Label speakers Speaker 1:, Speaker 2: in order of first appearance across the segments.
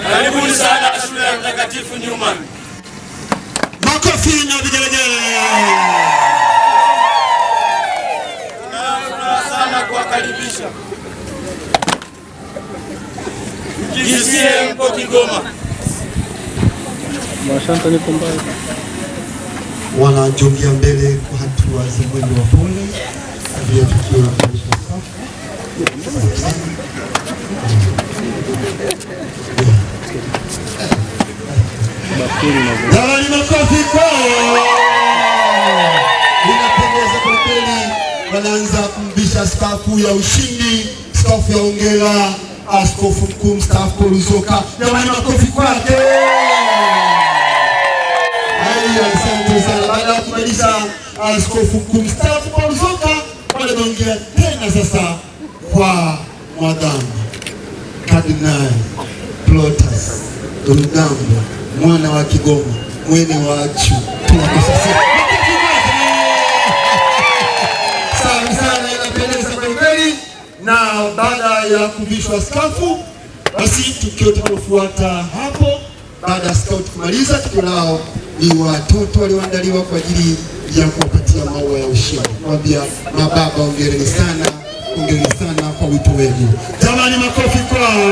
Speaker 1: Karibuni sana shule ya Mtakatifu Newman. Makofi na vigelegele. Tunafuraha sana kuwakaribisha. Jisikie mko Kigoma.
Speaker 2: Asante niko mbali.
Speaker 3: Wanajongea mbele kwa hatua za mwendo wa pole hadi tukio la kuisha safu.
Speaker 1: Jamani, makofi kwao.
Speaker 3: Inapendeza kwa kweli. Wanaanza kumbisha skafu ya ushindi, skafu ya hongera, askofu mkuu mstaafu Paul Luzoka.
Speaker 1: Jamani, makofi kwake.
Speaker 3: Asante sana. Baada ya kumaliza askofu mkuu mstaafu Paul Luzoka, wanaongea tena sasa kwa mwadhamu Kardinali Plotas Rugambwa, mwana wa Kigoma, mwene wa Achu. Safi sana, inapendeza kwa kweli. Na baada ya kuvishwa skafu, basi tukio tutalofuata hapo baada ya scout kumaliza tukio lao ni watoto walioandaliwa kwa ajili ya kuwapatia maua ya ushindi. Mwambia mababa, hongereni sana kwa wito wenu.
Speaker 1: Jamani, makofi kwao.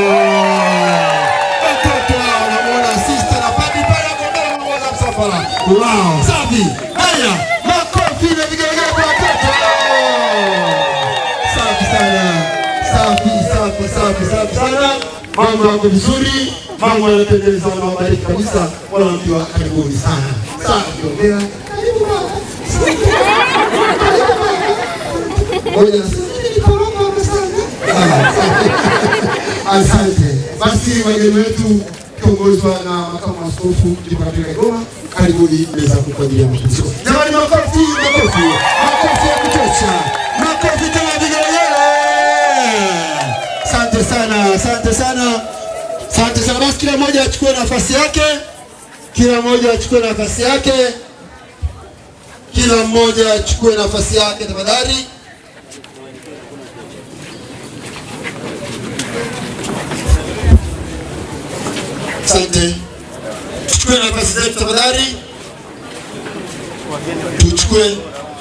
Speaker 3: Watoto hao wanamuona sister na papi pale kwa mbele wa msafara. Wow.
Speaker 1: Safi. Haya, makofi na vigelegele kwa watoto.
Speaker 3: Safi sana. Safi sana. Mambo yako vizuri. Mambo yanapendeza na wabariki kabisa. Wanaambiwa karibuni sana. Safi. Ongea. Karibu baba. Ngoja asante. Basi wageni wetu kiongozwa na makamu askofu Jimapili Kigoma, karibuni meza kwa ajili ya mapumziko.
Speaker 1: Jamani, makofi ya kutosha. Makofi tena vigelegele.
Speaker 3: Asante sana. Basi kila mmoja achukue nafasi yake. Kila mmoja achukue nafasi yake tafadhali. Asante. Tuchukue nafasi zetu tafadhali.